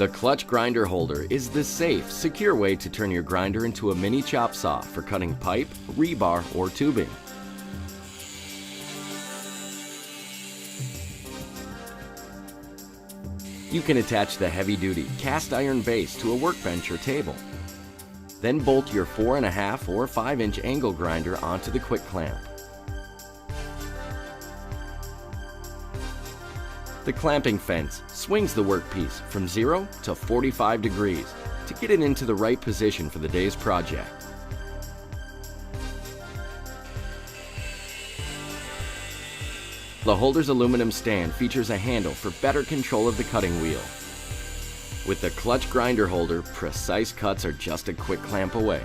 The clutch grinder holder is the safe, secure way to turn your grinder into a mini chop saw for cutting pipe, rebar, or tubing. You can attach the heavy-duty cast iron base to a workbench or table. Then bolt your 4.5 or 5-inch angle grinder onto the quick clamp. The clamping fence swings the workpiece from 0 to 45 degrees to get it into the right position for the day's project. The holder's aluminum stand features a handle for better control of the cutting wheel. With the clutch grinder holder, precise cuts are just a quick clamp away.